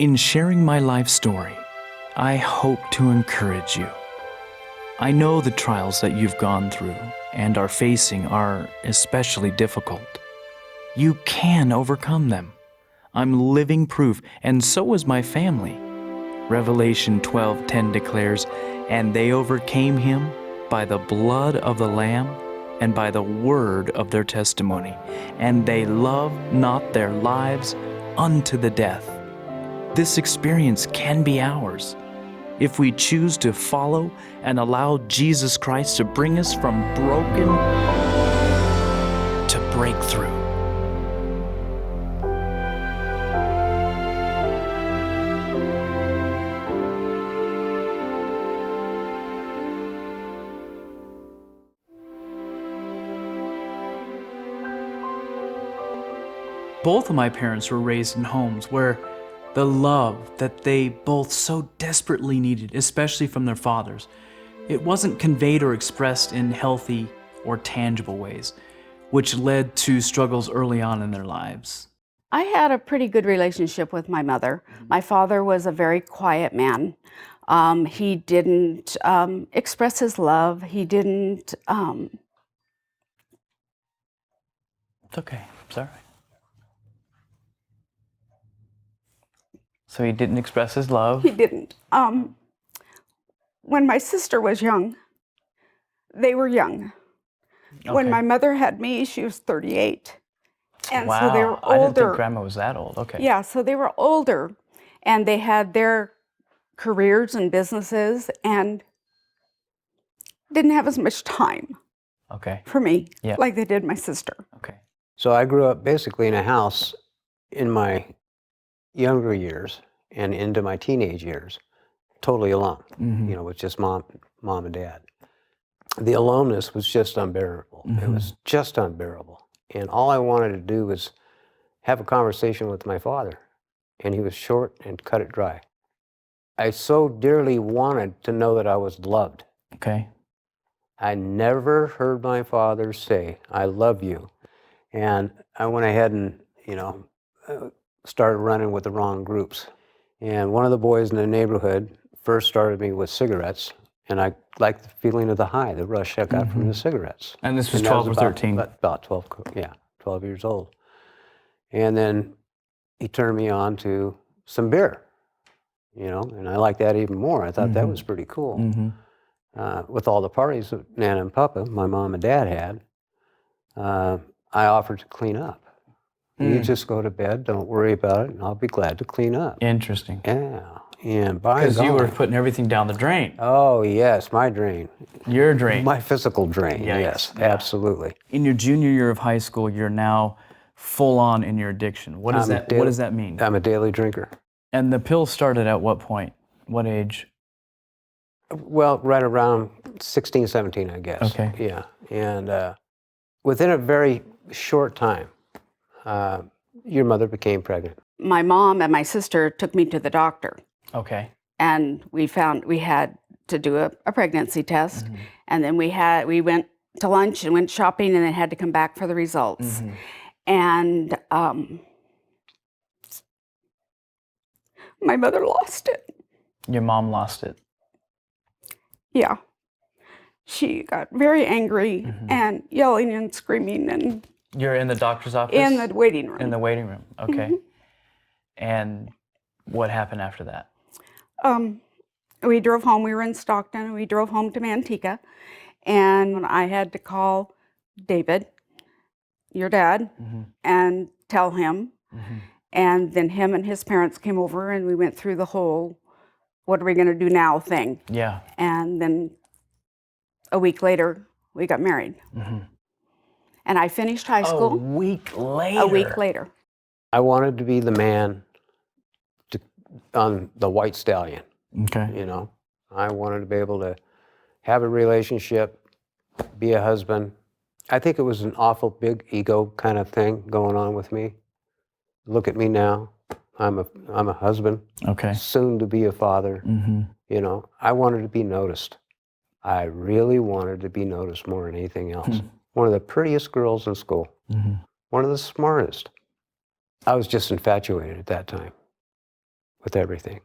In sharing my life story, I hope to encourage you. I know the trials that you've gone through and are facing are especially difficult. You can overcome them. I'm living proof, and so is my family. Revelation 12:10 declares, "And they overcame him by the blood of the Lamb and by the word of their testimony, and they loved not their lives unto the death." This experience can be ours if we choose to follow and allow Jesus Christ to bring us from broken to breakthrough. Both of my parents were raised in homes where the love that they both so desperately needed, especially from their fathers, it wasn't conveyed or expressed in healthy or tangible ways, which led to struggles early on in their lives. I had a pretty good relationship with my mother. My father was a very quiet man. He didn't express his love. He didn't. It's okay. Sorry. So he didn't express his love? He didn't. When my sister was young, they were young. When my mother had me, she was 38. And wow, so they were older. I didn't think Grandma was that old. Okay. Yeah, so they were older, and they had their careers and businesses, and didn't have as much time for me like they did my sister. Okay. So I grew up basically in a house in my younger years and into my teenage years, totally alone, with just mom and dad. The aloneness was just unbearable. It was just unbearable. And all I wanted to do was have a conversation with my father, and he was short and cut it dry. I so dearly wanted to know that I was loved. Okay. I never heard my father say, "I love you." And I went ahead and, started running with the wrong groups. And one of the boys in the neighborhood first started me with cigarettes, and I liked the feeling of the high, the rush I got from the cigarettes. And this was that 12 or about- 13? About 12, 12 years old. And then he turned me on to some beer, and I liked that even more. I thought that was pretty cool. With all the parties that Nana and Papa, my mom and dad had, I offered to clean up. You just go to bed, don't worry about it, and I'll be glad to clean up. Interesting. Yeah, and by Because you were God- putting everything down the drain. Oh, yes, my drain. Your drain. My physical drain, Yikes. yes, Yeah. absolutely. In your junior year of high school, you're now full on in your addiction. What does that mean? I'm a daily drinker. And the pill started at what point? What age? Well, right around 16, 17, I guess. Okay. Yeah, and within a very short time, your mother became pregnant. My mom and my sister took me to the doctor, Okay. and we found we had to do a pregnancy test, and then we went to lunch and went shopping, and then had to come back for the results. And my mother lost it. Your mom lost it. Yeah. She got very angry and yelling and screaming and You're in the doctor's office? in the waiting room. In the waiting room. Okay. And what happened after that? We drove home. We were in Stockton, and we drove home to Manteca. And I had to call David, your dad, and tell him. And then him and his parents came over, and we went through the whole "what are we going to do now" thing. Yeah. And then a week later, we got married. And I finished high school A week later. a week later. I wanted to be the man on the white stallion, Okay. I wanted to be able to have a relationship, be a husband. I think it was an awful big ego kind of thing going on with me. Look at me now. I'm a husband, Okay. soon to be a father. I wanted to be noticed. I really wanted to be noticed more than anything else. One of the prettiest girls in school, one of the smartest. I was just infatuated at that time with everything,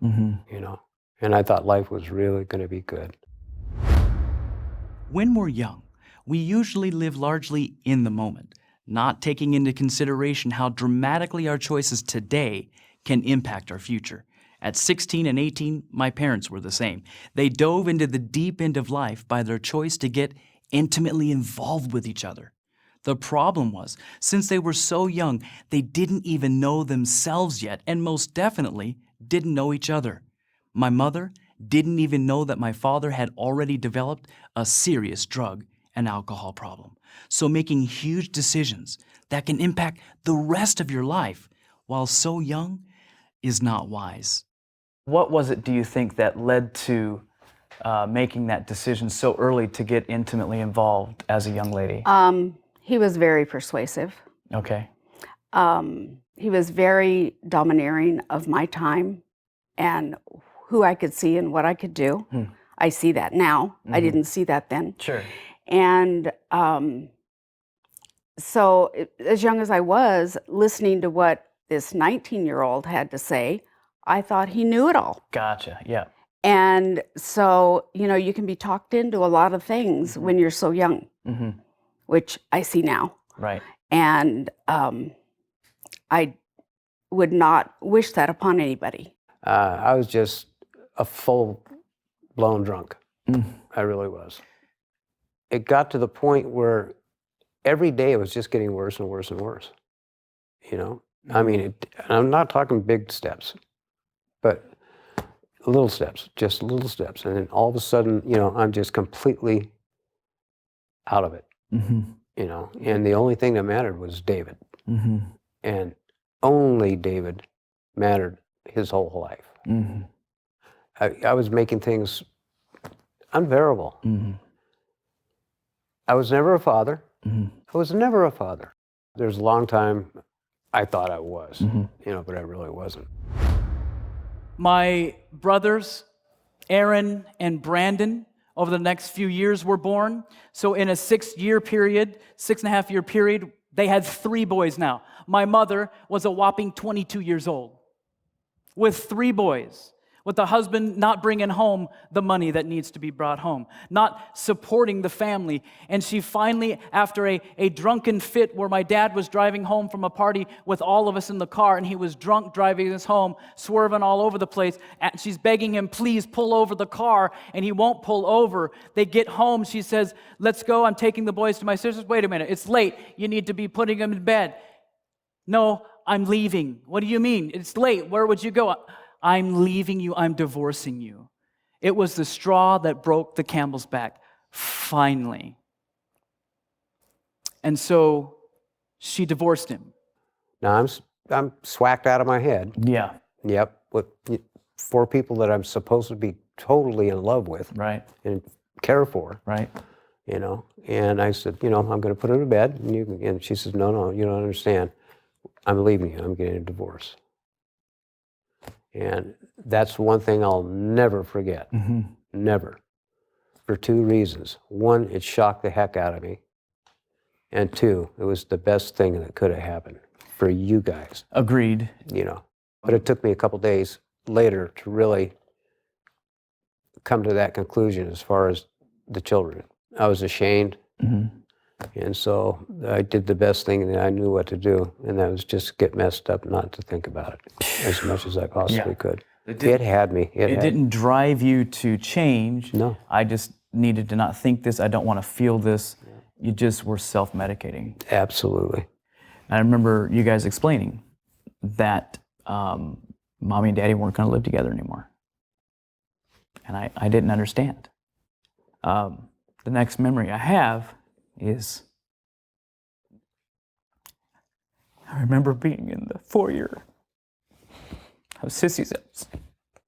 you know. And I thought life was really going to be good. When we're young, we usually live largely in the moment, not taking into consideration how dramatically our choices today can impact our future. At 16 and 18, my parents were the same. They dove into the deep end of life by their choice to get intimately involved with each other. The problem was, since they were so young, they didn't even know themselves yet, and most definitely didn't know each other. My mother didn't even know that my father had already developed a serious drug and alcohol problem. So making huge decisions that can impact the rest of your life while so young is not wise. What was it, do you think, that led to making that decision so early to get intimately involved as a young lady? He was very persuasive. Okay. He was very domineering of my time and who I could see and what I could do. I see that now. I didn't see that then. Sure. And so as young as I was, listening to what this 19-year-old had to say, I thought he knew it all. Gotcha. Yeah. And so, you know, you can be talked into a lot of things when you're so young, which I see now. Right. And I would not wish that upon anybody. I was just a full-blown drunk. I really was. It got to the point where every day it was just getting worse and worse and worse. You know, I mean, I'm not talking big steps, but little steps, just little steps. And then all of a sudden, you know, I'm just completely out of it, you know. And the only thing that mattered was David. And only David mattered his whole life. I was making things unbearable. I was never a father. I was never a father. There's a long time I thought I was, you know, but I really wasn't. My brothers, Aaron and Brandon, over the next few years were born. So in a 6-year period, 6.5-year period, they had 3 boys now. My mother was a whopping 22 years old with 3 boys, with the husband not bringing home the money that needs to be brought home, not supporting the family. And she finally, after a drunken fit where my dad was driving home from a party with all of us in the car, and he was drunk driving us home, swerving all over the place, and she's begging him, please pull over the car, and he won't pull over. They get home, she says, let's go, I'm taking the boys to my sister's. Wait a minute, it's late, you need to be putting them in bed. No, I'm leaving. What do you mean? It's late, where would you go? I'm leaving you, I'm divorcing you. It was the straw that broke the camel's back, finally. And so she divorced him. Now I'm swacked out of my head. Yeah. Yep, with 4 people that I'm supposed to be totally in love with. Right. And care for. Right. You know, and I said, you know, I'm going to put her to bed. And she says, no, you don't understand. I'm leaving you. I'm getting a divorce. And that's one thing I'll never forget. Never. For 2 reasons. 1, it shocked the heck out of me. And 2, it was the best thing that could have happened for you guys. Agreed. You know, but it took me a couple days later to really come to that conclusion as far as the children. I was ashamed. And so I did the best thing that I knew what to do, and that was just get messed up, not to think about it as much as I possibly could. It had me. It didn't drive you to change. No. I just needed to not think this. I don't want to feel this. You just were self-medicating. Absolutely. I remember you guys explaining that Mommy and Daddy weren't going to live together anymore. And I didn't understand. The next memory I have is I remember being in the foyer of Sissy's house,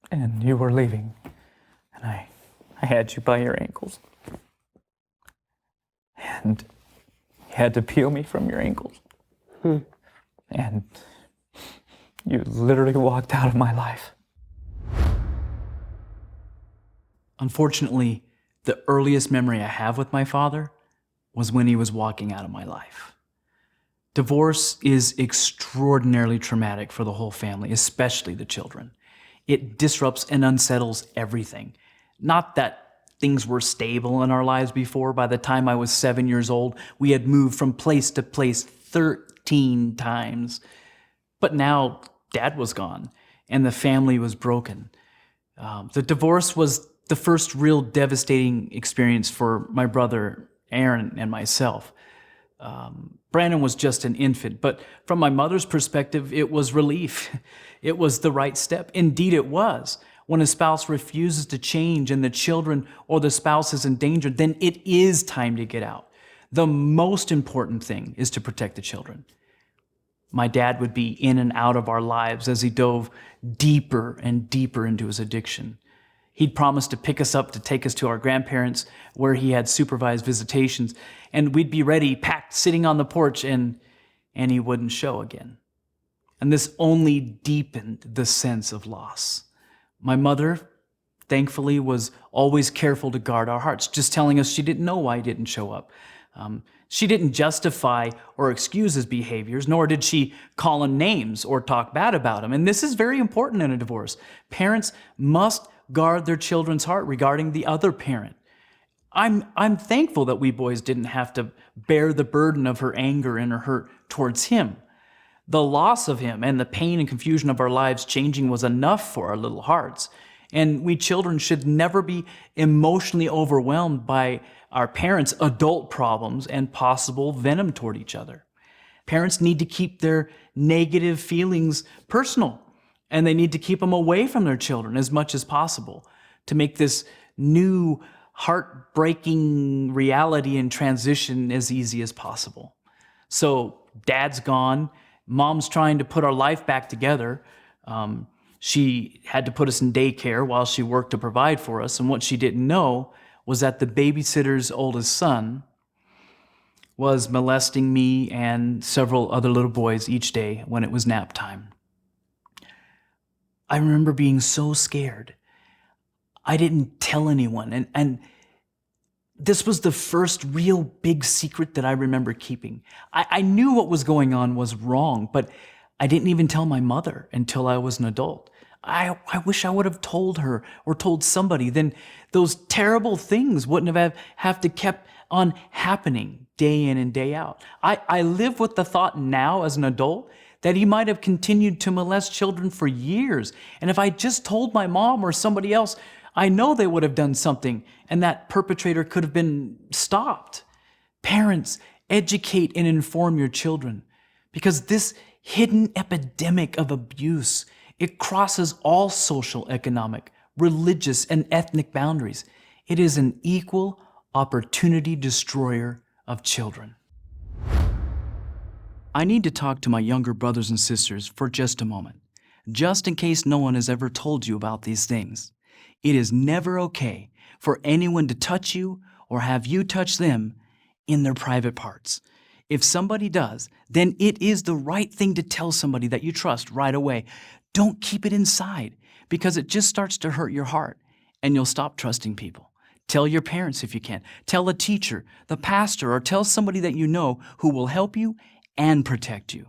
and you were leaving, and I had you by your ankles, and you had to peel me from your ankles, and you literally walked out of my life. Unfortunately, the earliest memory I have with my father was when he was walking out of my life. Divorce is extraordinarily traumatic for the whole family, especially the children. it disrupts and unsettles everything. Not that things were stable in our lives before. By the time I was 7 years old, we had moved from place to place 13 times. But now Dad was gone and the family was broken. The divorce was the first real devastating experience for my brother Aaron and myself. Brandon was just an infant, but from my mother's perspective, it was relief. It was the right step. Indeed, it was. When a spouse refuses to change and the children or the spouse is in danger, then it is time to get out. The most important thing is to protect the children. My dad would be in and out of our lives as he dove deeper and deeper into his addiction. He'd promised to pick us up to take us to our grandparents where he had supervised visitations, and we'd be ready, packed, sitting on the porch, and he wouldn't show again. And this only deepened the sense of loss. My mother, thankfully, was always careful to guard our hearts, just telling us she didn't know why he didn't show up. She didn't justify or excuse his behaviors, nor did she call him names or talk bad about him. And this is very important in a divorce. Parents must guard their children's heart regarding the other parent. I'm thankful that we boys didn't have to bear the burden of her anger and her hurt towards him. The loss of him and the pain and confusion of our lives changing was enough for our little hearts. And we children should never be emotionally overwhelmed by our parents' adult problems and possible venom toward each other. Parents need to keep their negative feelings personal, and they need to keep them away from their children as much as possible to make this new heartbreaking reality and transition as easy as possible. So Dad's gone. Mom's trying to put our life back together. She had to put us in daycare while she worked to provide for us. And what she didn't know was that the babysitter's oldest son was molesting me and several other little boys each day when it was nap time. I remember being so scared. I didn't tell anyone. And this was the first real big secret that I remember keeping. I knew what was going on was wrong, but I didn't even tell my mother until I was an adult. I wish I would have told her or told somebody. Then those terrible things wouldn't have to kept on happening day in and day out. I live with the thought now as an adult that he might have continued to molest children for years. And if I just told my mom or somebody else, I know they would have done something and that perpetrator could have been stopped. Parents, educate and inform your children because this hidden epidemic of abuse, it crosses all social, economic, religious, and ethnic boundaries. It is an equal opportunity destroyer of children. I need to talk to my younger brothers and sisters for just a moment, just in case no one has ever told you about these things. It is never okay for anyone to touch you or have you touch them in their private parts. If somebody does, then it is the right thing to tell somebody that you trust right away. Don't keep it inside because it just starts to hurt your heart and you'll stop trusting people. Tell your parents if you can. Tell a teacher, the pastor, or tell somebody that you know who will help you and protect you.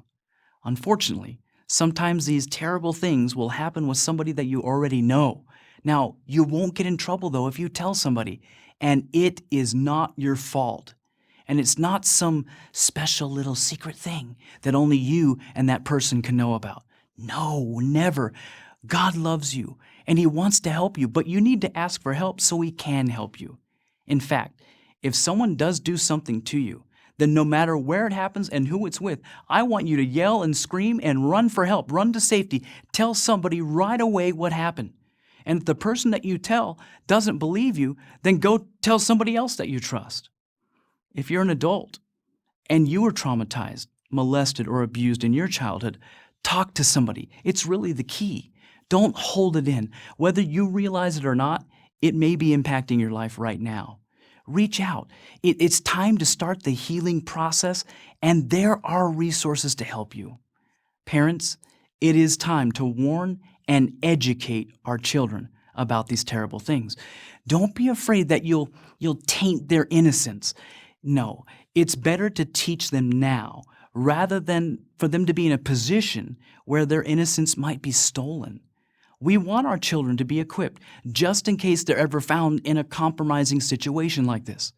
Unfortunately, sometimes these terrible things will happen with somebody that you already know. Now, you won't get in trouble though if you tell somebody, and it is not your fault. And it's not some special little secret thing that only you and that person can know about. No, never. God loves you and He wants to help you, but you need to ask for help so He can help you. In fact, if someone does do something to you, then no matter where it happens and who it's with, I want you to yell and scream and run for help, run to safety. Tell somebody right away what happened. And if the person that you tell doesn't believe you, then go tell somebody else that you trust. If you're an adult and you were traumatized, molested, or abused in your childhood, talk to somebody. It's really the key. Don't hold it in. Whether you realize it or not, it may be impacting your life right now. Reach out. It's time to start the healing process, and there are resources to help you. Parents, it is time to warn and educate our children about these terrible things. Don't be afraid that you'll taint their innocence. No, it's better to teach them now rather than for them to be in a position where their innocence might be stolen. We want our children to be equipped just in case they're ever found in a compromising situation like this.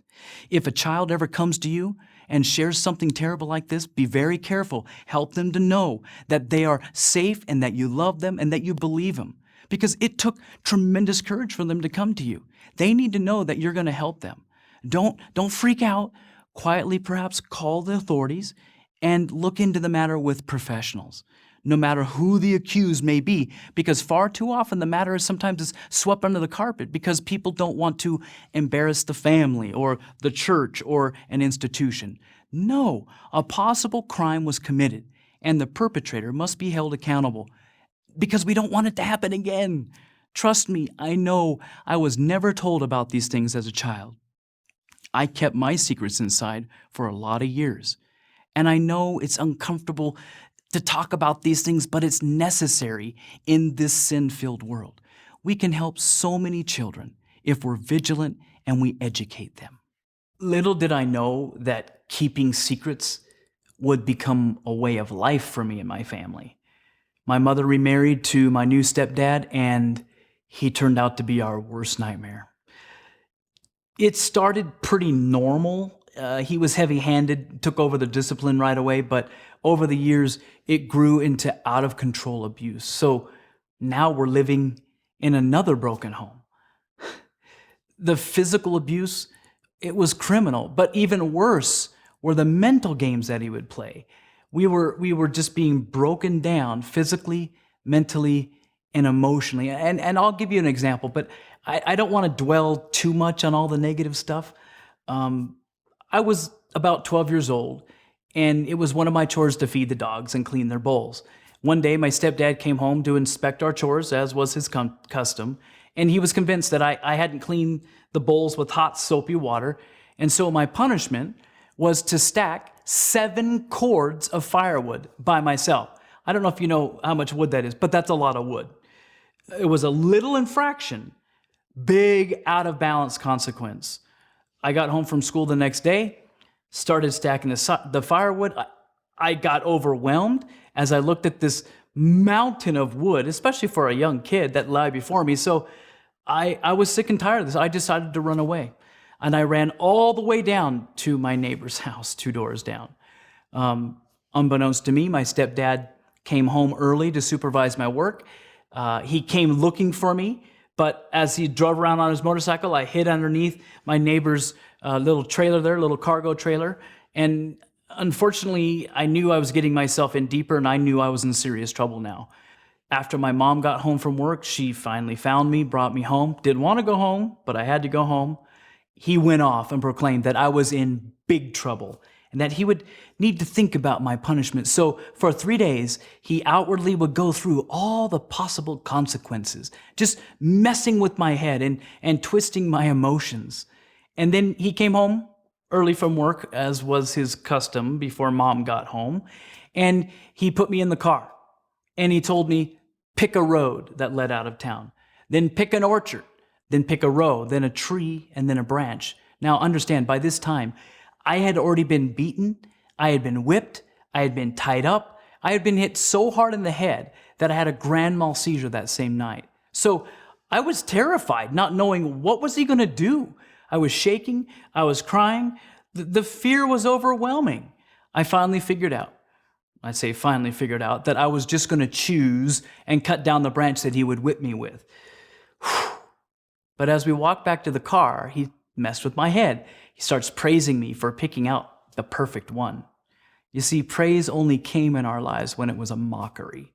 If a child ever comes to you and shares something terrible like this, be very careful. Help them to know that they are safe and that you love them and that you believe them. Because it took tremendous courage for them to come to you. They need to know that you're going to help them. Don't freak out. Quietly, perhaps, call the authorities and look into the matter with professionals, no matter who the accused may be, because far too often the matter is sometimes swept under the carpet because people don't want to embarrass the family or the church or an institution. No, a possible crime was committed, and the perpetrator must be held accountable because we don't want it to happen again. Trust me, I know I was never told about these things as a child. I kept my secrets inside for a lot of years. And I know it's uncomfortable to talk about these things, but it's necessary in this sin-filled world. We can help so many children if we're vigilant and we educate them. Little did I know that keeping secrets would become a way of life for me and my family. My mother remarried to my new stepdad, and he turned out to be our worst nightmare. It started pretty normal. He was heavy-handed, took over the discipline right away, but over the years, it grew into out-of-control abuse. So now we're living in another broken home. The physical abuse, it was criminal, but even worse were the mental games that he would play. We were just being broken down physically, mentally, and emotionally. And I'll give you an example, but I don't want to dwell too much on all the negative stuff. I was about 12 years old, and it was one of my chores to feed the dogs and clean their bowls. One day, my stepdad came home to inspect our chores, as was his custom, and he was convinced that I hadn't cleaned the bowls with hot, soapy water, and so my punishment was to stack 7 cords of firewood by myself. I don't know if you know how much wood that is, but that's a lot of wood. It was a little infraction, big out-of-balance consequence. I got home from school the next day, started stacking the firewood. I got overwhelmed as I looked at this mountain of wood, especially for a young kid that lay before me. So I was sick and tired of this. I decided to run away. And I ran all the way down to my neighbor's house, 2 doors down. Unbeknownst to me, my stepdad came home early to supervise my work. He came looking for me. But as he drove around on his motorcycle, I hid underneath my neighbor's little trailer there, little cargo trailer. And unfortunately, I knew I was getting myself in deeper, and I knew I was in serious trouble now. After my mom got home from work, she finally found me, brought me home. Didn't want to go home, but I had to go home. He went off and proclaimed that I was in big trouble and that he would need to think about my punishment. So for 3 days, he outwardly would go through all the possible consequences, just messing with my head and twisting my emotions. And then he came home early from work, as was his custom before Mom got home, and he put me in the car. And he told me, pick a road that led out of town, then pick an orchard, then pick a row, then a tree, and then a branch. Now understand, by this time, I had already been beaten, I had been whipped, I had been tied up, I had been hit so hard in the head that I had a grand mal seizure that same night. So I was terrified, not knowing what was he going to do. I was shaking, I was crying, the fear was overwhelming. I finally figured out that I was just going to choose and cut down the branch that he would whip me with. But as we walked back to the car, he messed with my head. He starts praising me for picking out the perfect one. You see, praise only came in our lives when it was a mockery.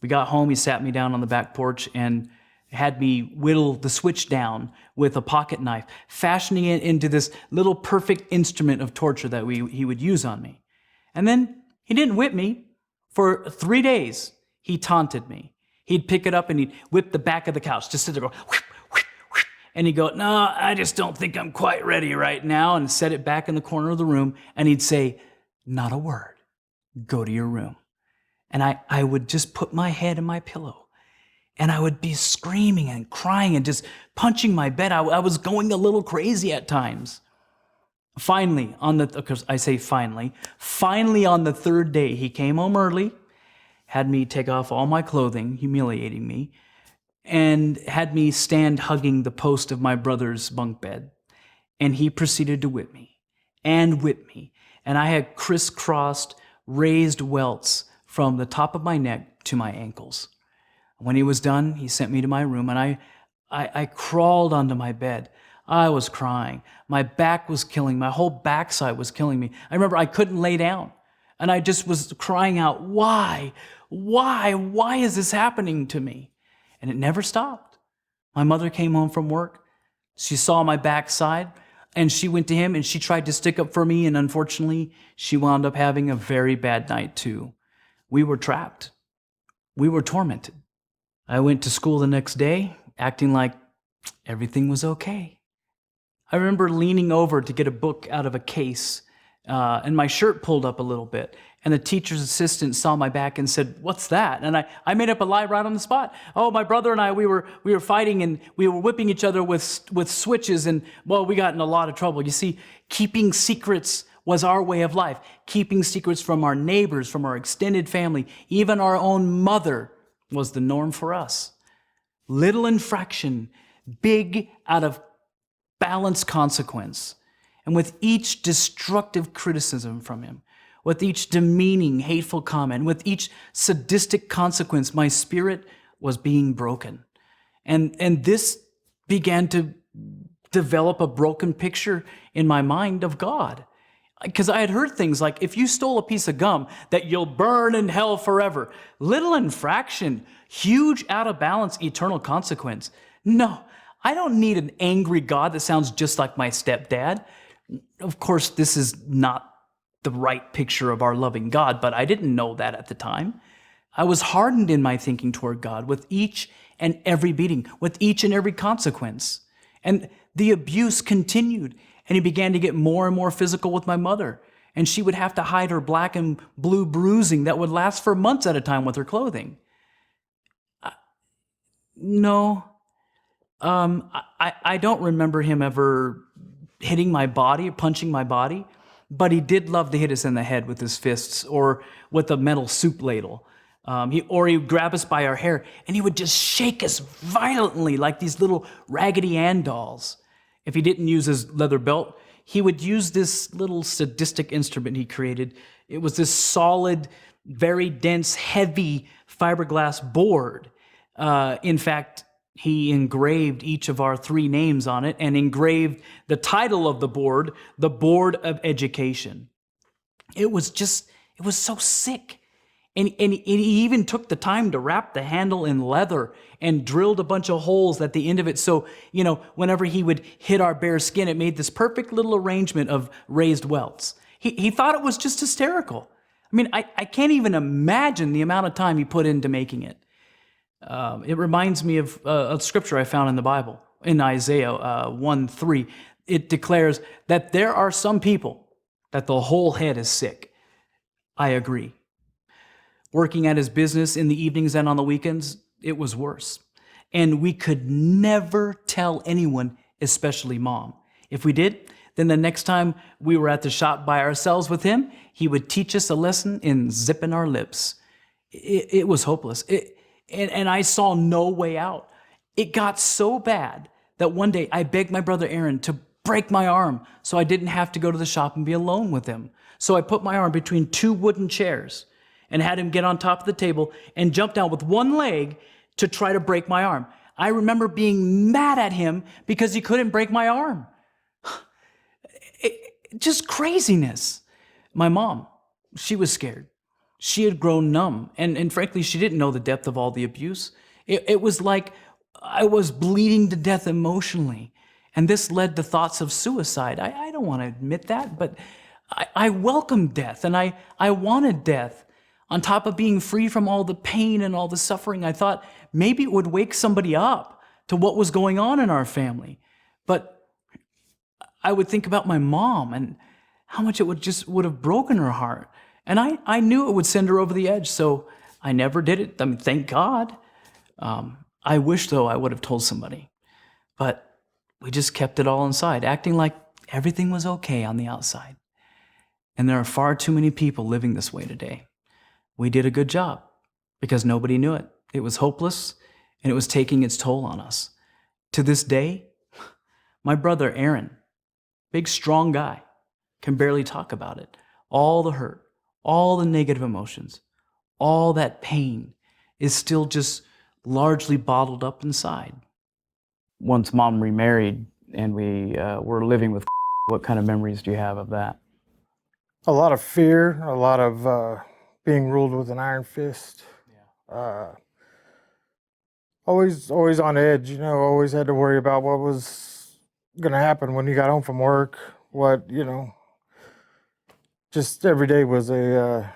We got home, he sat me down on the back porch and had me whittle the switch down with a pocket knife, fashioning it into this little perfect instrument of torture that he would use on me. And then he didn't whip me. For 3 days, he taunted me. He'd pick it up and he'd whip the back of the couch, just sit there, go, whip, whip, whip. And he'd go, no, I just don't think I'm quite ready right now, and set it back in the corner of the room, and he'd say, not a word, go to your room. And I would just put my head in my pillow, and I would be screaming and crying and just punching my bed. I was going a little crazy at times. Finally, on the 3rd day, he came home early, had me take off all my clothing, humiliating me, and had me stand hugging the post of my brother's bunk bed. And he proceeded to whip me and whip me. And I had crisscrossed, raised welts from the top of my neck to my ankles. When he was done, he sent me to my room, and I crawled onto my bed. I was crying. My back was killing me. My whole backside was killing me. I remember I couldn't lay down, and I just was crying out, why? Why is this happening to me? And it never stopped. My mother came home from work. She saw my backside, and she went to him, and she tried to stick up for me, and unfortunately, she wound up having a very bad night too. We were trapped. We were tormented. I went to school the next day, acting like everything was okay. I remember leaning over to get a book out of a case, and my shirt pulled up a little bit. And the teacher's assistant saw my back and said, "What's that?" And I made up a lie right on the spot. "Oh, my brother and I, we were fighting, and we were whipping each other with switches, and well, we got in a lot of trouble." You see, keeping secrets was our way of life. Keeping secrets from our neighbors, from our extended family, even our own mother, was the norm for us. Little infraction, big out of balance consequence. And with each destructive criticism from him, with each demeaning, hateful comment, with each sadistic consequence, my spirit was being broken. And this began to develop a broken picture in my mind of God. Because I had heard things like, if you stole a piece of gum, that you'll burn in hell forever. Little infraction, huge out of balance, eternal consequence. No, I don't need an angry God that sounds just like my stepdad. Of course, this is not the right picture of our loving God, but I didn't know that at the time. I was hardened in my thinking toward God with each and every beating, with each and every consequence. And the abuse continued, and he began to get more and more physical with my mother. And she would have to hide her black and blue bruising that would last for months at a time with her clothing. I don't remember him ever hitting my body, punching my body, but he did love to hit us in the head with his fists or with a metal soup ladle. He'd grab us by our hair, and he would just shake us violently like these little Raggedy Ann dolls. If he didn't use his leather belt, he would use this little sadistic instrument he created. It was this solid, very dense, heavy fiberglass board. In fact, he engraved each of our 3 names on it and engraved the title of the Board of Education. It was so sick. And he even took the time to wrap the handle in leather and drilled a bunch of holes at the end of it. So, whenever he would hit our bare skin, it made this perfect little arrangement of raised welts. He thought it was just hysterical. I mean, I can't even imagine the amount of time he put into making it. It reminds me of a scripture I found in the Bible, in Isaiah 1:3. It declares that there are some people that the whole head is sick. I agree. Working at his business in the evenings and on the weekends, it was worse. And we could never tell anyone, especially Mom. If we did, then the next time we were at the shop by ourselves with him, he would teach us a lesson in zipping our lips. It was hopeless. And I saw no way out. It got so bad that one day I begged my brother Aaron to break my arm so I didn't have to go to the shop and be alone with him. So I put my arm between 2 wooden chairs and had him get on top of the table and jump down with one leg to try to break my arm. I remember being mad at him because he couldn't break my arm. Just craziness. My mom, she was scared. She had grown numb, and frankly, she didn't know the depth of all the abuse. It was like I was bleeding to death emotionally, and this led to thoughts of suicide. I don't want to admit that, but I welcomed death, and I wanted death. On top of being free from all the pain and all the suffering, I thought maybe it would wake somebody up to what was going on in our family. But I would think about my mom and how much it would have broken her heart. And I knew it would send her over the edge, so I never did it. I mean, thank God. I wish, though, I would have told somebody. But we just kept it all inside, acting like everything was okay on the outside. And there are far too many people living this way today. We did a good job because nobody knew it. It was hopeless, and it was taking its toll on us. To this day, my brother Aaron, big, strong guy, can barely talk about it. All the hurt, all the negative emotions, all that pain is still just largely bottled up inside. Once Mom remarried and we were living with, what kind of memories do you have of that? A lot of fear, a lot of being ruled with an iron fist. Always on edge, you know, always had to worry about what was going to happen when you got home from work. What, you know, just every day was a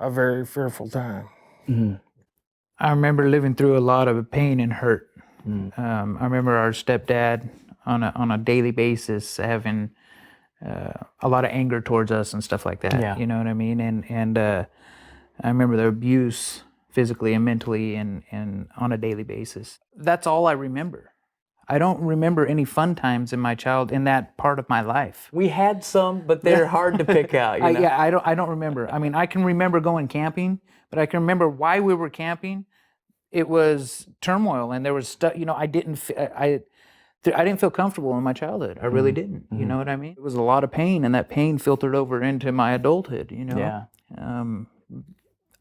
very fearful time. Mm-hmm. I remember living through a lot of pain and hurt. I remember our stepdad on a daily basis having a lot of anger towards us and stuff like that. Yeah. You know what I mean? And I remember the abuse physically and mentally and on a daily basis. That's all I remember. I don't remember any fun times in that part of my life. We had some, but they're hard to pick out. You know? Yeah, I don't remember. I mean, I can remember going camping, but I can remember why we were camping. It was turmoil, and there was stuff. You know, I didn't feel comfortable in my childhood. I really didn't. You know what I mean? It was a lot of pain, and that pain filtered over into my adulthood. You know. Yeah.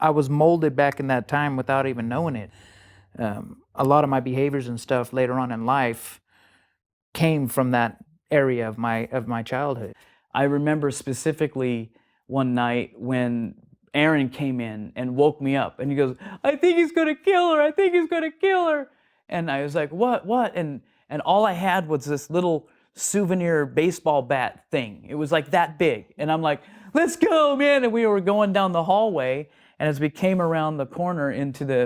I was molded back in that time without even knowing it. A lot of my behaviors and stuff later on in life came from that area of my childhood. I remember specifically one night when Aaron came in and woke me up, and he goes, "I think he's gonna kill her. I think he's gonna kill her." And I was like, "What?" And all I had was this little souvenir baseball bat thing. It was like that big, and I'm like, "Let's go, man!" And we were going down the hallway, and as we came around the corner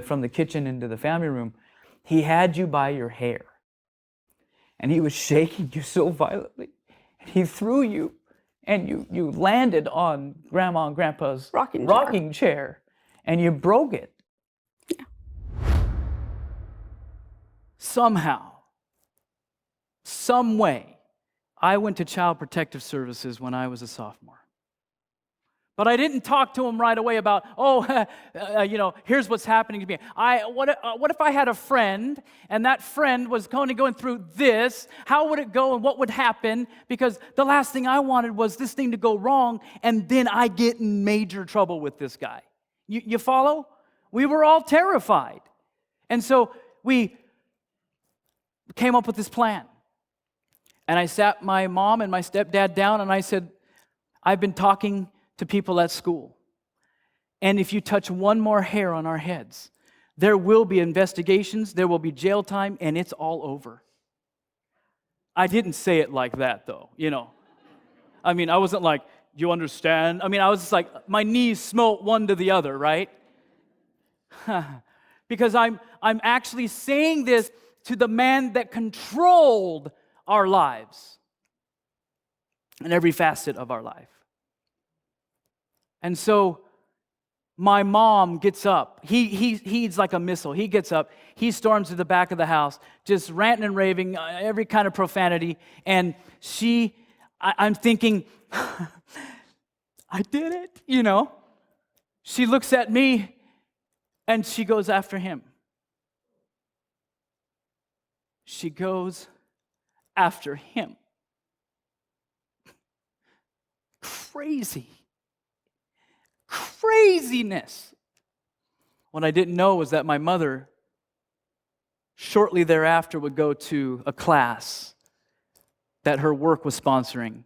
from the kitchen into the family room, he had you by your hair, and he was shaking you so violently, and he threw you. And you landed on Grandma and Grandpa's rocking chair, and you broke it. Yeah. Somehow, some way, I went to Child Protective Services when I was a sophomore. But I didn't talk to him right away about, you know, here's what's happening to me. What if I had a friend, and that friend was going through this? How would it go, and what would happen? Because the last thing I wanted was this thing to go wrong, and then I get in major trouble with this guy. You follow? We were all terrified. And so we came up with this plan. And I sat my mom and my stepdad down, and I said, I've been talking to people at school. And if you touch one more hair on our heads, there will be investigations, there will be jail time, and it's all over. I didn't say it like that, though, you know. I mean, I wasn't like, do you understand? I mean, I was just like, my knees smote one to the other, right? Because I'm actually saying this to the man that controlled our lives and every facet of our life. And so my mom gets up. He's like a missile. He gets up. He storms to the back of the house, just ranting and raving, every kind of profanity. And I'm thinking, I did it, you know. She looks at me, and she goes after him. She goes after him. Craziness. What I didn't know was that my mother, shortly thereafter, would go to a class that her work was sponsoring.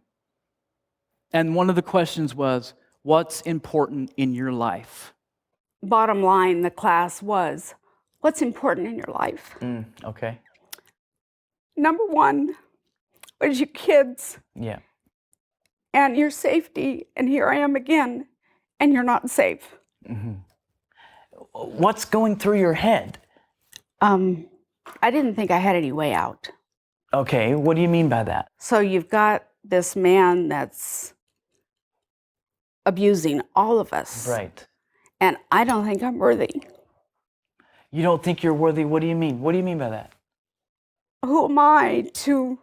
And one of the questions was, what's important in your life? Bottom line, the class was, what's important in your life? Okay. Number one was your kids Yeah. and your safety. And here I am again, and you're not safe. What's going through your head? I didn't think I had any way out. Okay, what do you mean by that? So you've got this man that's abusing all of us. Right. And I don't think I'm worthy. You don't think you're worthy? What do you mean? What do you mean by that? Who am I to,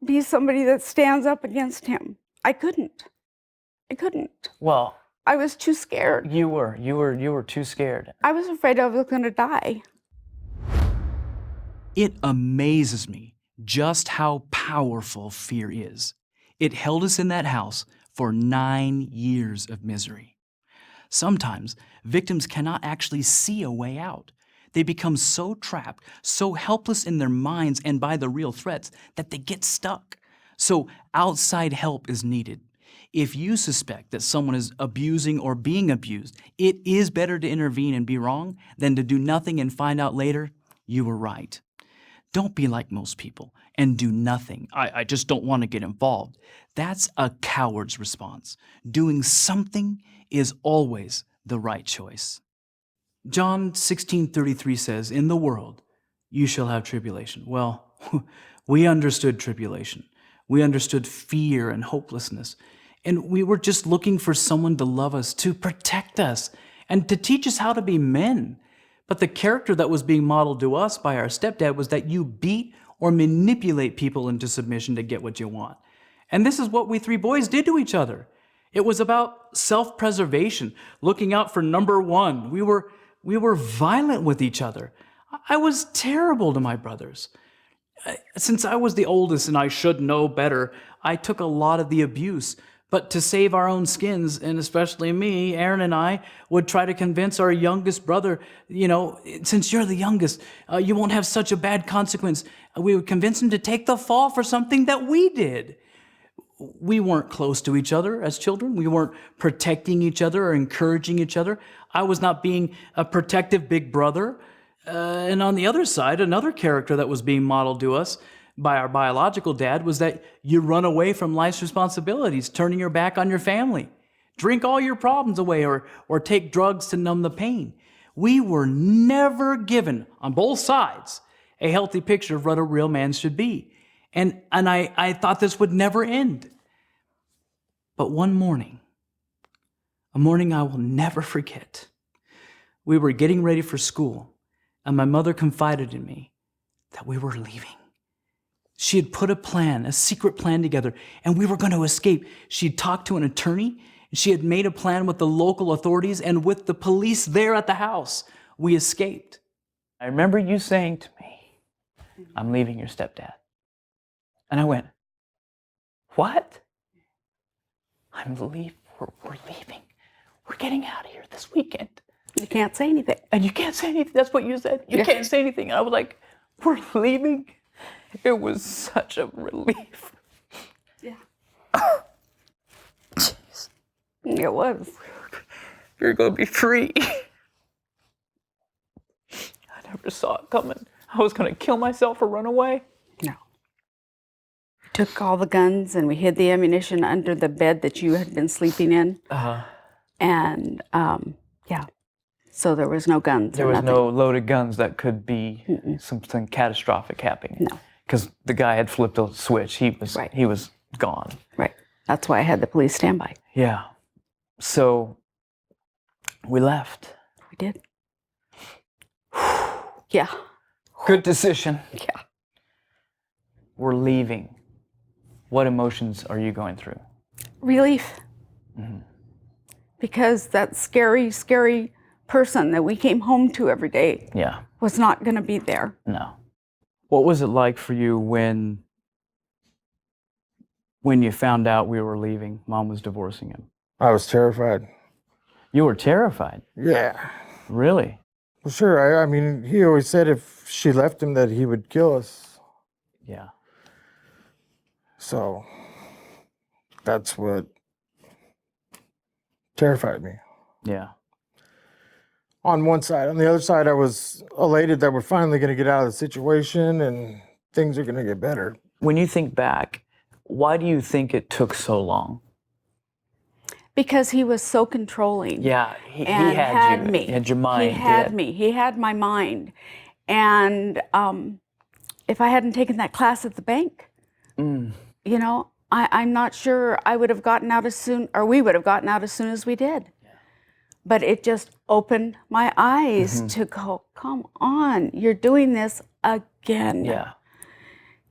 be somebody that stands up against him? I couldn't. Well, I was too scared. you were too scared. I was afraid I was going to die. It amazes me just how powerful fear is. It held us in that house for 9 years of misery. Sometimes victims cannot actually see a way out. They become so trapped, so helpless in their minds and by the real threats that they get stuck. So outside help is needed. If you suspect that someone is abusing or being abused, it is better to intervene and be wrong than to do nothing and find out later you were right. Don't be like most people and do nothing. I just don't want to get involved. That's a coward's response. Doing something is always the right choice. John 16:33 says, "In the world you shall have tribulation." Well, we understood tribulation. We understood fear and hopelessness. And we were just looking for someone to love us, to protect us, and to teach us how to be men. But the character that was being modeled to us by our stepdad was that you beat or manipulate people into submission to get what you want. And this is what we three boys did to each other. It was about self-preservation, looking out for number one. We were violent with each other. I was terrible to my brothers. Since I was the oldest and I should know better, I took a lot of the abuse. But to save our own skins, and especially me, Aaron and I would try to convince our youngest brother, since you're the youngest, you won't have such a bad consequence. We would convince him to take the fall for something that we did. We weren't close to each other as children. We weren't protecting each other or encouraging each other. I was not being a protective big brother. And on the other side, another character that was being modeled to us by our biological dad was that you run away from life's responsibilities, turning your back on your family, drink all your problems away, or take drugs to numb the pain. We were never given, on both sides, a healthy picture of what a real man should be. And I thought this would never end. But one morning, a morning I will never forget, we were getting ready for school, and my mother confided in me that we were leaving. She had put a secret plan together, and we were going to escape. She had talked to an attorney, and she had made a plan with the local authorities and with the police there at the house. We escaped. I remember you saying to me, "I'm leaving your stepdad." And I went, "What?" We're leaving. We're getting out of here this weekend. You can't say anything. And you can't say anything. That's what you said. You can't say anything. And I was like, "We're leaving?" It was such a relief. Yeah. Jeez. It was. You're going to be free. I never saw it coming. I was going to kill myself or run away. No. We took all the guns and we hid the ammunition under the bed that you had been sleeping in. And so there was no guns. There was nothing. no loaded guns that could be something catastrophic happening. No. Because the guy had flipped a switch. He was gone. Right. That's why I had the police stand by. Yeah. So we left. We did. Yeah. Good decision. Yeah. We're leaving. What emotions are you going through? Relief. Because that scary, scary person that we came home to every day Yeah. was not going to be there. No. What was it like for you when you found out we were leaving? Mom was divorcing him. I was terrified. You were terrified. Yeah. Really? Well, sure. I mean, he always said if she left him that he would kill us. Yeah. So that's what terrified me. Yeah. On one side. On the other side, I was elated that we're finally going to get out of the situation and things are going to get better. When you think back, why do you think it took so long? Because he was so controlling. Yeah, he and had you. me. He had your mind. He had yeah. me. He had my mind. And if I hadn't taken that class at the bank, I'm not sure I would have gotten out as soon, or we would have gotten out as soon as we did. But it just opened my eyes to go, come on, you're doing this again. Yeah.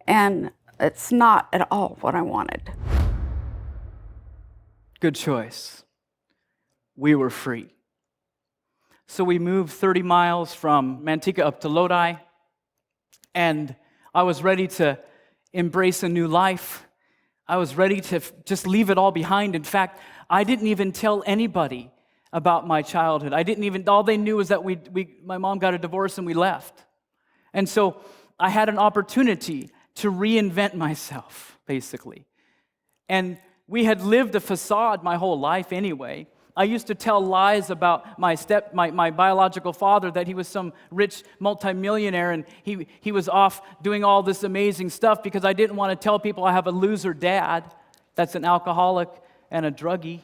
And it's not at all what I wanted. Good choice. We were free. So we moved 30 miles from Manteca up to Lodi, And I was ready to embrace a new life. I was ready to just leave it all behind. In fact, I didn't even tell anybody about my childhood. All they knew was that my mom got a divorce and we left. And so I had an opportunity to reinvent myself, basically. And we had lived a facade my whole life anyway. I used to tell lies about my biological father, that he was some rich multimillionaire and he was off doing all this amazing stuff, because I didn't want to tell people I have a loser dad that's an alcoholic and a druggie.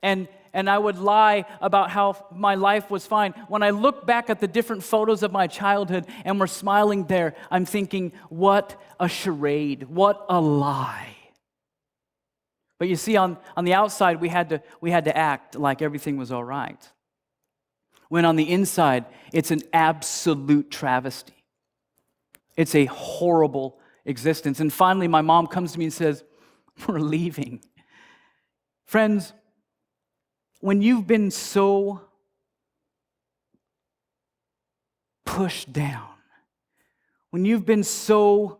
And I would lie about how my life was fine. When I look back at the different photos of my childhood and we're smiling there, I'm thinking, what a charade, what a lie. But you see, on the outside, we had to act like everything was all right. When on the inside, it's an absolute travesty. It's a horrible existence. And finally, my mom comes to me and says, we're leaving. Friends, when you've been so pushed down, when you've been so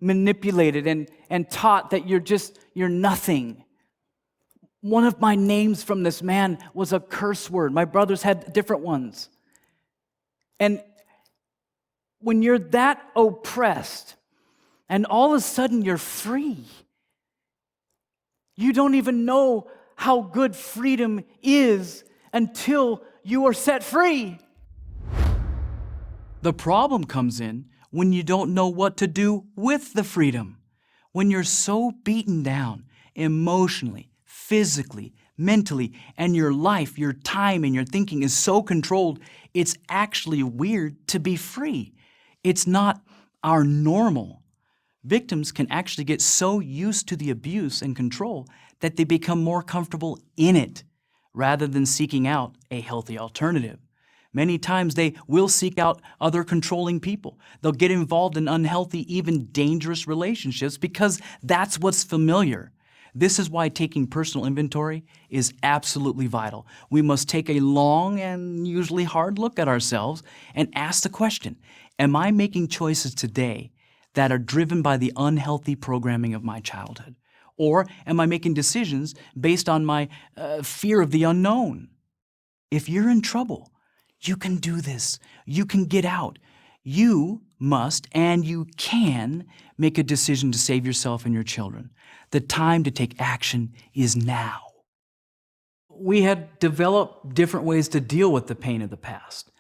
manipulated and taught that you're nothing. One of my names from this man was a curse word. My brothers had different ones. And when you're that oppressed and all of a sudden you're free, you don't even know how good freedom is until you are set free. The problem comes in when you don't know what to do with the freedom. When you're so beaten down emotionally, physically, mentally, and your life, your time, and your thinking is so controlled, it's actually weird to be free. It's not our normal. Victims can actually get so used to the abuse and control that they become more comfortable in it rather than seeking out a healthy alternative. Many times they will seek out other controlling people. They'll get involved in unhealthy, even dangerous relationships because that's what's familiar. This is why taking personal inventory is absolutely vital. We must take a long and usually hard look at ourselves and ask the question, am I making choices today that are driven by the unhealthy programming of my childhood? Or am I making decisions based on my fear of the unknown? If you're in trouble, you can do this. You can get out. You must and you can make a decision to save yourself and your children. The time to take action is now. We had developed different ways to deal with the pain of the past.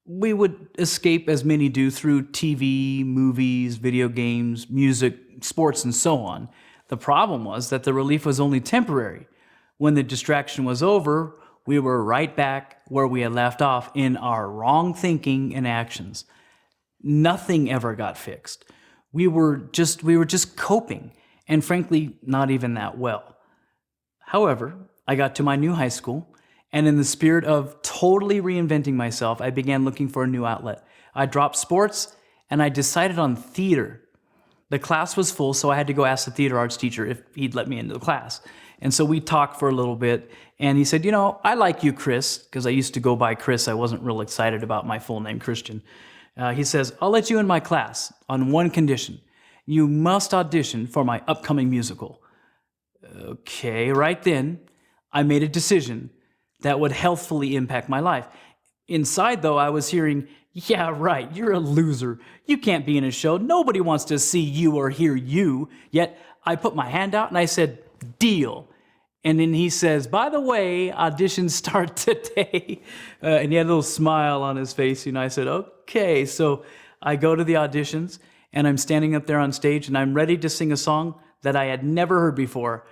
We would escape, as many do, through TV, movies, video games, music, sports, and so on. The problem was that the relief was only temporary. When the distraction was over, we were right back where we had left off in our wrong thinking and actions. Nothing ever got fixed. We were just coping, and frankly, not even that well. However, I got to my new high school, and in the spirit of totally reinventing myself, I began looking for a new outlet. I dropped sports, and I decided on theater. The class was full, so I had to go ask the theater arts teacher if he'd let me into the class. And so we talked for a little bit, and he said, I like you, Chris, because I used to go by Chris. I wasn't real excited about my full name, Christian. He says, I'll let you in my class on one condition. You must audition for my upcoming musical. Okay, right then, I made a decision that would healthfully impact my life. Inside, though, I was hearing, yeah, right, you're a loser. You can't be in a show. Nobody wants to see you or hear you. Yet I put my hand out and I said, deal. And then he says, by the way, auditions start today. And he had a little smile on his face. I said, okay. So I go to the auditions and I'm standing up there on stage and I'm ready to sing a song that I had never heard before.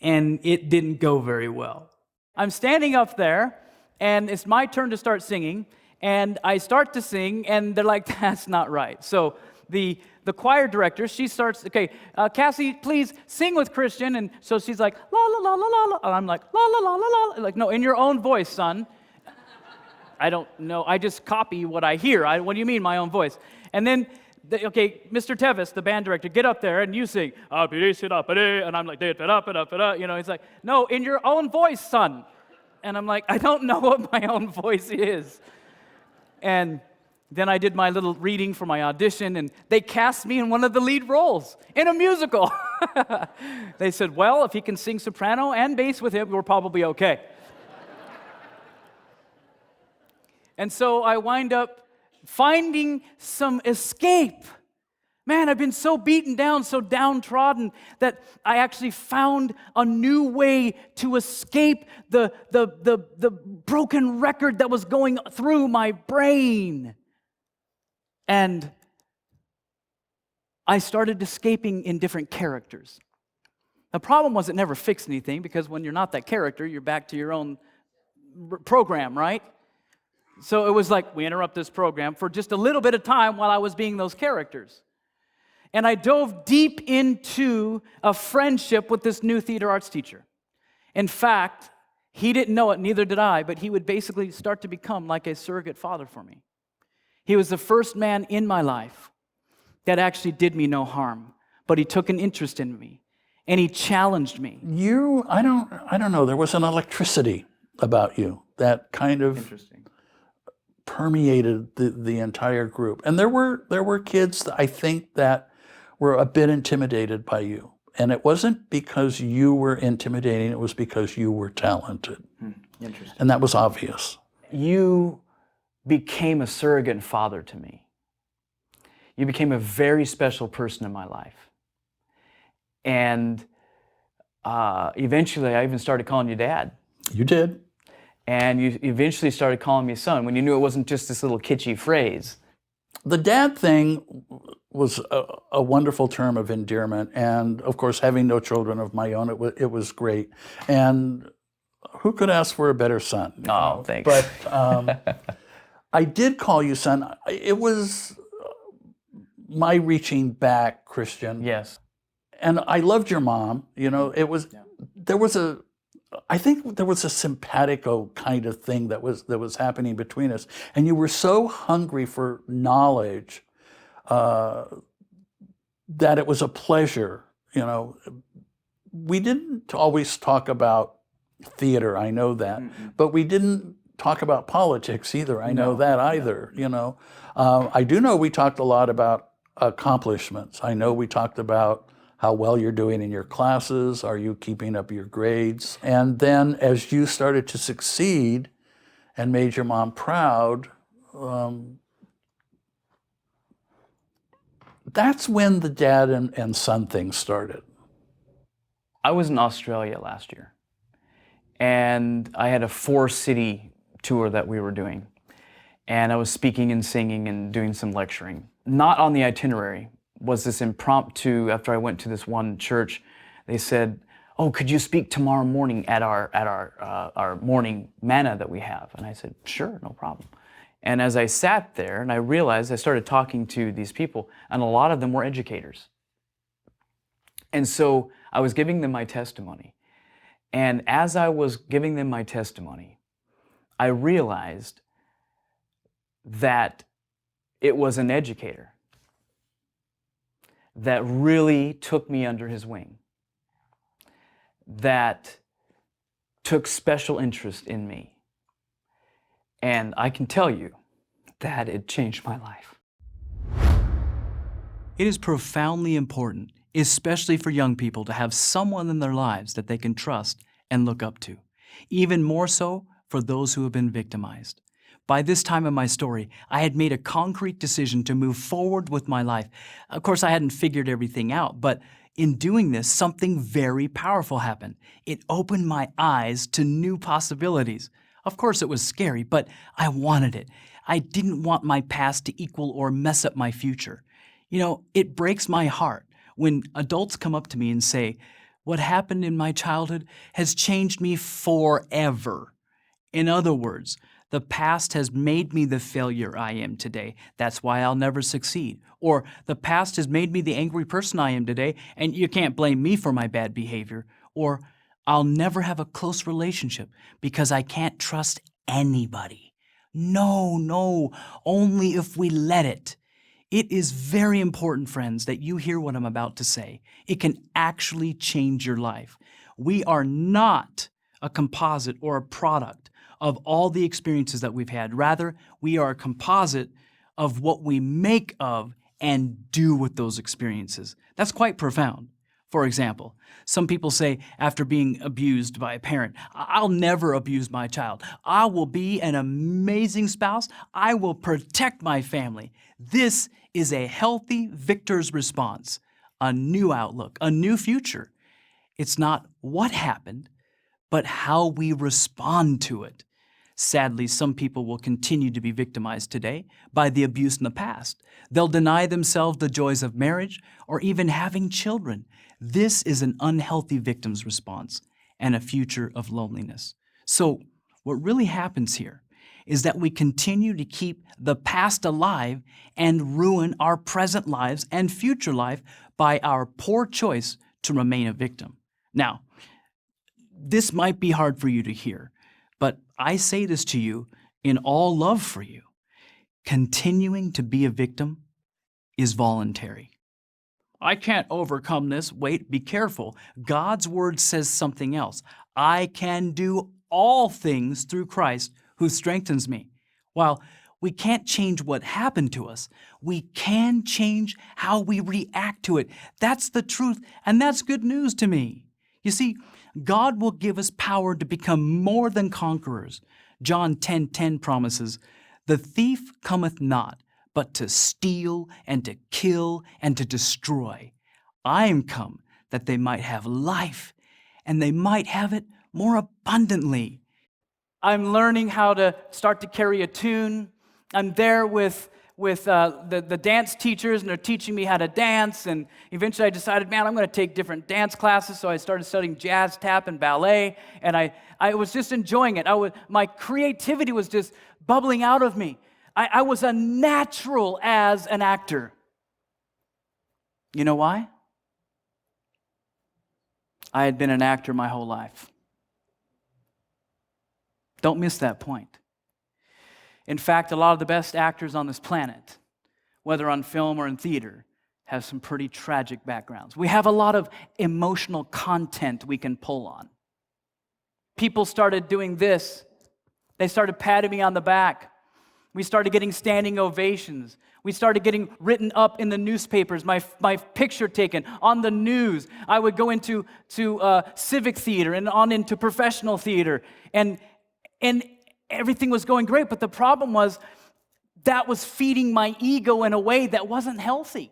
And it didn't go very well. I'm standing up there and it's my turn to start singing. And I start to sing and they're like, that's not right. So the choir director, she starts, okay, Cassie, please sing with Christian. And so she's like, la, la, la, la, la, la. And I'm like, la, la, la, la, la. Like, no, in your own voice, son. I don't know. I just copy what I hear. What do you mean, my own voice? And then, okay, Mr. Tevis, the band director, get up there and you sing. And I'm like, he's like, no, in your own voice, son. And I'm like, I don't know what my own voice is. And Then I did my little reading for my audition, and they cast me in one of the lead roles in a musical. They said, well, if he can sing soprano and bass with him, we're probably okay. And so I wind up finding some escape. Man, I've been so beaten down, so downtrodden, that I actually found a new way to escape the broken record that was going through my brain. And I started escaping in different characters. The problem was it never fixed anything, because when you're not that character, you're back to your own program, right? So it was like, we interrupt this program for just a little bit of time while I was being those characters. And I dove deep into a friendship with this new theater arts teacher. In fact, he didn't know it, neither did I, but he would basically start to become like a surrogate father for me. He was the first man in my life that actually did me no harm, but he took an interest in me, and he challenged me. I don't know, there was an electricity about you that kind of permeated the entire group. And there were kids, I think, that were a bit intimidated by you. And it wasn't because you were intimidating, it was because you were talented. Interesting. And that was obvious. You became a surrogate father to me. You became a very special person in my life. And eventually I even started calling you Dad. You did. And you eventually started calling me son when you knew it wasn't just this little kitschy phrase. The dad thing was a wonderful term of endearment. And of course, having no children of my own, it was great. And who could ask for a better son? Oh, thanks. But I did call you son. It was my reaching back, Christian. Yes. And I loved your mom. You know, it was, I think there was a simpatico kind of thing that was happening between us. And you were so hungry for knowledge that it was a pleasure. You know, we didn't always talk about theater, I know that, but we didn't talk about politics either. I know that either, you know. I do know we talked a lot about accomplishments. I know we talked about how well you're doing in your classes, are you keeping up your grades? And then as you started to succeed and made your mom proud, that's when the dad and son thing started. I was in Australia last year, and I had a 4-city tour that we were doing. And I was speaking and singing and doing some lecturing. Not on the itinerary was this impromptu, after I went to this one church, they said, oh, could you speak tomorrow morning at our morning manna that we have? And I said, sure, no problem. And as I sat there and I realized, I started talking to these people, and a lot of them were educators. And so I was giving them my testimony. And as I was giving them my testimony, I realized that it was an educator that really took me under his wing, that took special interest in me. And I can tell you that it changed my life. It is profoundly important, especially for young people, to have someone in their lives that they can trust and look up to. Even more so for those who have been victimized. By this time in my story, I had made a concrete decision to move forward with my life. Of course, I hadn't figured everything out, but in doing this, something very powerful happened. It opened my eyes to new possibilities. Of course, it was scary, but I wanted it. I didn't want my past to equal or mess up my future. You know, it breaks my heart when adults come up to me and say, what happened in my childhood has changed me forever. In other words, the past has made me the failure I am today. That's why I'll never succeed. Or the past has made me the angry person I am today, and you can't blame me for my bad behavior. Or I'll never have a close relationship because I can't trust anybody. No, only if we let it. It is very important, friends, that you hear what I'm about to say. It can actually change your life. We are not a composite or a product of all the experiences that we've had. Rather, we are a composite of what we make of and do with those experiences. That's quite profound. For example, some people say after being abused by a parent, I'll never abuse my child. I will be an amazing spouse. I will protect my family. This is a healthy victor's response, a new outlook, a new future. It's not what happened, but how we respond to it. Sadly, some people will continue to be victimized today by the abuse in the past. They'll deny themselves the joys of marriage or even having children. This is an unhealthy victim's response and a future of loneliness. So, what really happens here is that we continue to keep the past alive and ruin our present lives and future life by our poor choice to remain a victim. Now, this might be hard for you to hear, but I say this to you in all love for you. Continuing to be a victim is voluntary. I can't overcome this. Wait, be careful. God's word says something else. I can do all things through Christ who strengthens me. While we can't change what happened to us, we can change how we react to it. That's the truth, and that's good news to me. You see, God will give us power to become more than conquerors. John 10:10 promises, "The thief cometh not, but to steal and to kill and to destroy. I am come that they might have life, and they might have it more abundantly." I'm learning how to start to carry a tune. I'm there with the dance teachers, and they're teaching me how to dance. And eventually I decided, man, I'm going to take different dance classes. So I started studying jazz, tap, and ballet. And I was just enjoying it. My creativity was just bubbling out of me. I was a natural as an actor. You know why? I had been an actor my whole life. Don't miss that point. In fact, a lot of the best actors on this planet, whether on film or in theater, have some pretty tragic backgrounds. We have a lot of emotional content we can pull on. People started doing this. They started patting me on the back. We started getting standing ovations. We started getting written up in the newspapers, my picture taken on the news. I would go into civic theater and on into professional theater, and everything was going great. But the problem was that was feeding my ego in a way that wasn't healthy.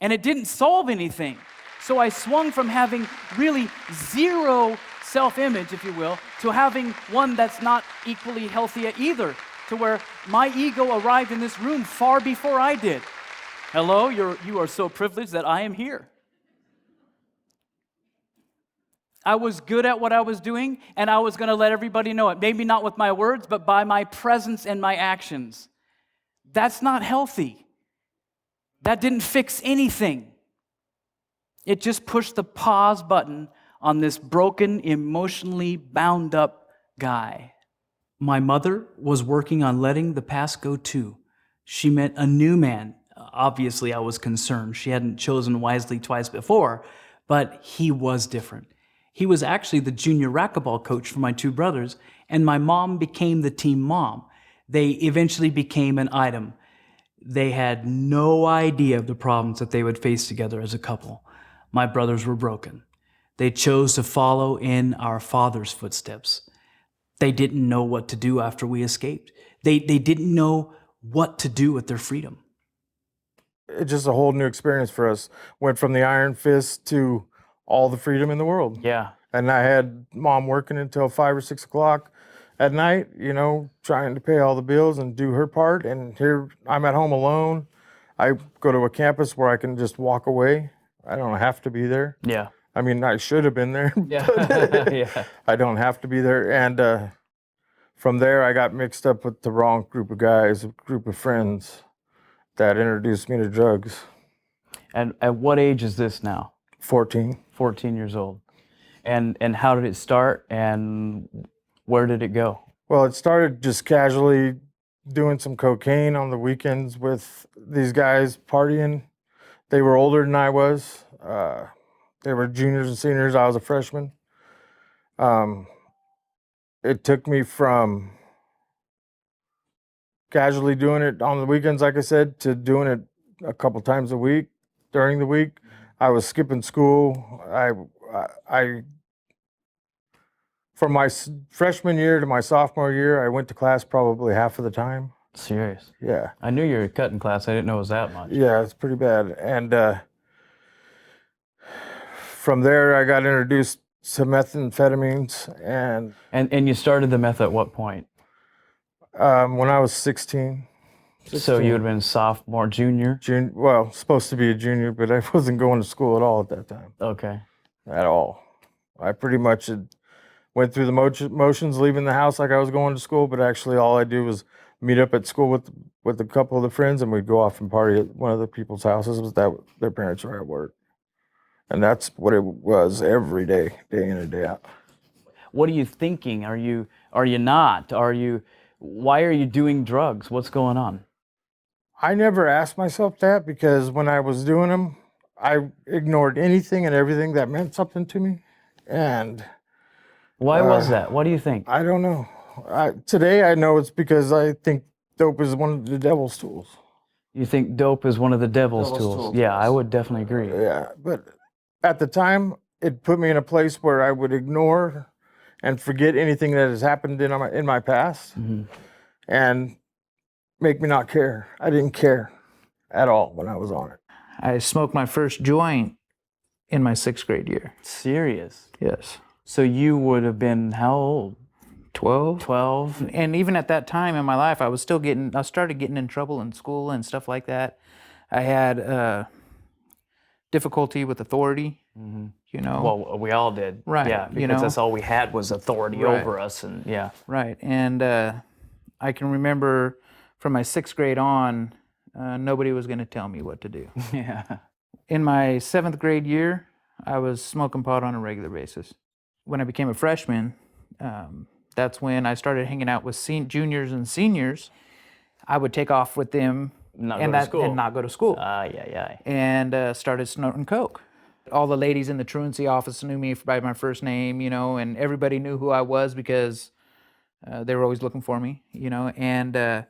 And it didn't solve anything. So I swung from having really zero self-image, if you will, to having one that's not equally healthy either, to where my ego arrived in this room far before I did. Hello, you are so privileged that I am here. I was good at what I was doing, and I was going to let everybody know it. Maybe not with my words, but by my presence and my actions. That's not healthy. That didn't fix anything. It just pushed the pause button on this broken, emotionally bound up guy. My mother was working on letting the past go too. She met a new man. Obviously, I was concerned. She hadn't chosen wisely twice before, but he was different. He was actually the junior racquetball coach for my two brothers, and my mom became the team mom. They eventually became an item. They had no idea of the problems that they would face together as a couple. My brothers were broken. They chose to follow in our father's footsteps. They didn't know what to do after we escaped. They didn't know what to do with their freedom. It's just a whole new experience for us. Went from the iron fist to all the freedom in the world. Yeah. And I had mom working until 5 or 6 o'clock at night, trying to pay all the bills and do her part. And here I'm at home alone. I go to a campus where I can just walk away. I don't have to be there. Yeah. I mean, I should have been there. Yeah. Yeah. I don't have to be there. And from there, I got mixed up with the wrong group of guys, a group of friends that introduced me to drugs. And at what age is this now? 14. 14 years old. And how did it start, and where did it go? Well, it started just casually doing some cocaine on the weekends with these guys partying. They were older than I was. They were juniors and seniors. I was a freshman. It took me from casually doing it on the weekends, like I said, to doing it a couple times a week during the week. I was skipping school. I from my freshman year to my sophomore year, I went to class probably half of the time. Serious. Yeah. I knew you were cutting class. I didn't know it was that much. Yeah, it's pretty bad. And from there, I got introduced to methamphetamines. And you started the meth at what point? When I was 16. So you would have been sophomore, junior? Well, supposed to be a junior, but I wasn't going to school at all at that time. Okay. At all. I pretty much went through the motions, leaving the house like I was going to school, but actually all I do was meet up at school with a couple of the friends, and we'd go off and party at one of the people's houses. Was that their parents were at work, and that's what it was every day, day in and day out. What are you thinking? Are you not? Why are you doing drugs? What's going on? I never asked myself that, because when I was doing them, I ignored anything and everything that meant something to me. And Why was that? What do you think? I don't know. Today I know it's because I think dope is one of the devil's tools. You think dope is one of the devil's tools? Yeah, I would definitely agree. Yeah, but at the time, it put me in a place where I would ignore and forget anything that has happened in my past, and make me not care. I didn't care at all when I was on it. I smoked my first joint in my 6th grade year. Serious? Yes. So you would have been how old? 12. 12? And even at that time in my life, I started getting in trouble in school and stuff like that. I had difficulty with authority, you know. Well, we all did. Right, Yeah, you because know. that's all we had was authority Right. over us, and yeah. Right. And I can remember from my 6th grade on, nobody was going to tell me what to do. Yeah. In my 7th grade year, I was smoking pot on a regular basis. When I became a freshman, that's when I started hanging out with juniors and seniors. I would take off with them Not and go to school. not go to school. Yeah. And started snorting coke. All the ladies in the truancy office knew me by my first name, you know, and everybody knew who I was because they were always looking for me, you know. And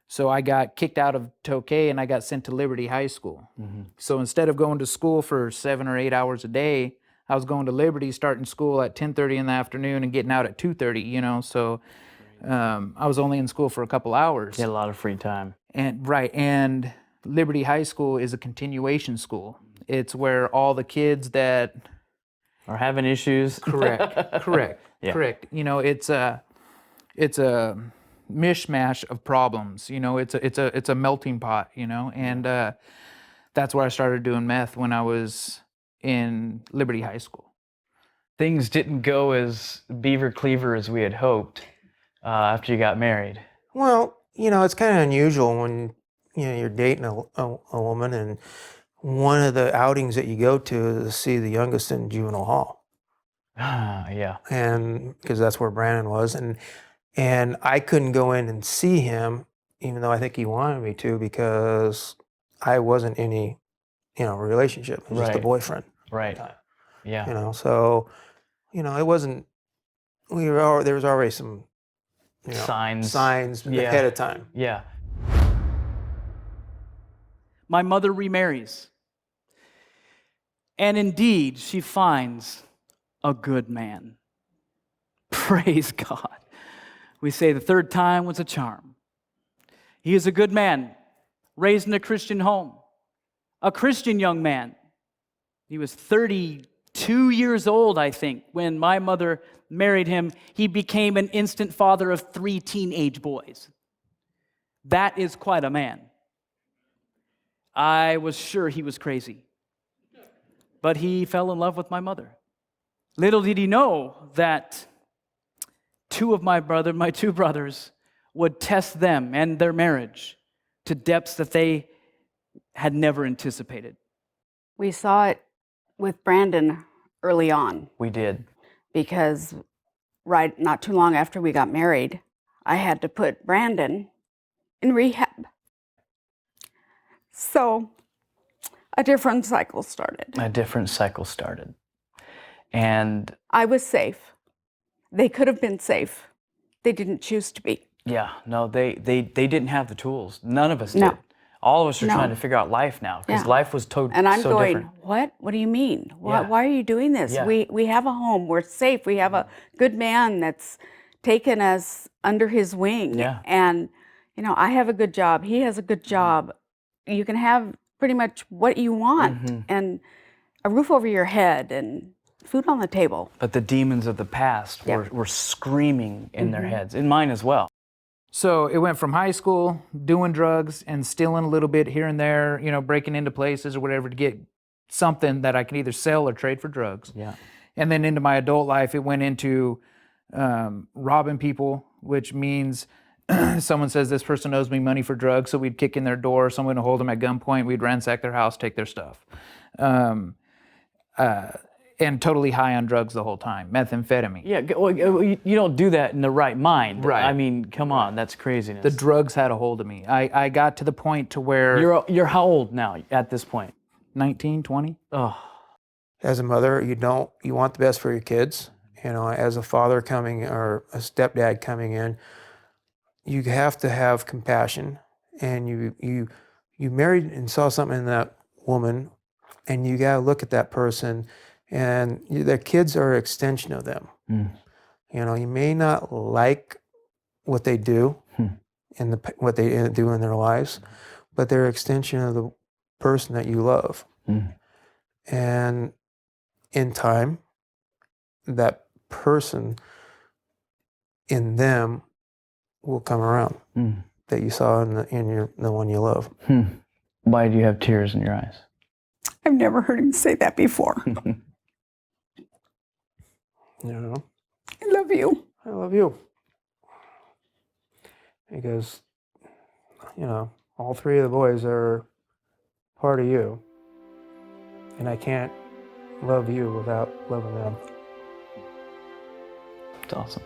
so I got kicked out of Tokay and I got sent to Liberty High School. So instead of going to school for 7 or 8 hours a day, I was going to Liberty, starting school at 10:30 in the afternoon and getting out at 2:30, you know. So I was only in school for a couple hours. You had a lot of free time. And Liberty High School is a continuation school. It's where all the kids that Are having issues. correct. You know, it's a mishmash of problems. You know, it's a melting pot. You know, and that's where I started doing meth when I was in Liberty High School. Things didn't go as beaver cleaver as we had hoped after you got married. Well, you know, it's kind of unusual when, you know, you're dating a woman, and one of the outings that you go to is to see the youngest in juvenile hall. Yeah. And because that's where Brandon was, and I couldn't go in and see him, even though I think he wanted me to, because I wasn't in any, you know, relationship. I was just a Right. boyfriend. Right. Yeah. You know, so, you know, it wasn't. There was already some, you know, signs Yeah. ahead of time. Yeah. My mother remarries. And indeed, she finds a good man. Praise God. We say the third time was a charm. He is a good man, raised in a Christian home, a Christian young man. He was 32 years old, I think, when my mother married him. He became an instant father of 3 teenage boys. That is quite a man. I was sure he was crazy, but he fell in love with my mother. Little did he know that my two brothers, would test them and their marriage to depths that they had never anticipated. We saw it with Brandon early on, We did. because not too long after we got married, I had to put Brandon in rehab. So a different cycle started. A different cycle started. And I was safe. They could have been safe. They didn't choose to be. Yeah, no, they didn't have the tools. None of us No. did. All of us are No. trying to figure out life now because Yeah. life was And I'm so going, different. what? What do you mean? Why, Yeah. why are you doing this? Yeah. We have a home. We're safe. We have a good man that's taken us under his wing. Yeah. And, you know, I have a good job. He has a good job. You can have pretty much what you want and a roof over your head and food on the table. But the demons of the past Yeah. were screaming in their heads, in mine as well. So it went from high school, doing drugs and stealing a little bit here and there, you know, breaking into places or whatever to get something that I can either sell or trade for drugs. Yeah. And then into my adult life, it went into robbing people, which means someone says this person owes me money for drugs, so we'd kick in their door, someone would hold them at gunpoint, we'd ransack their house, take their stuff. And totally high on drugs the whole time, methamphetamine. Yeah, well, you don't do that in the right mind. Right. I mean, come on, that's craziness. The drugs had a hold of me. I got to the point to where You're how old now at this point? 19, 20. Oh, As a mother, you want the best for your kids. You know, as a father coming or a stepdad coming in, you have to have compassion. And you married and saw something in that woman, and you got to look at that person, and their kids are an extension of them. You know, you may not like what they do and what they do in their lives, but they're an extension of the person that you love. And in time, that person in them will come around that you saw in the one you love. why do you have tears in your eyes? I've never heard him say that before. You know, I love you. I love you. Because, you know, all three of the boys are part of you. And I can't love you without loving them. It's awesome.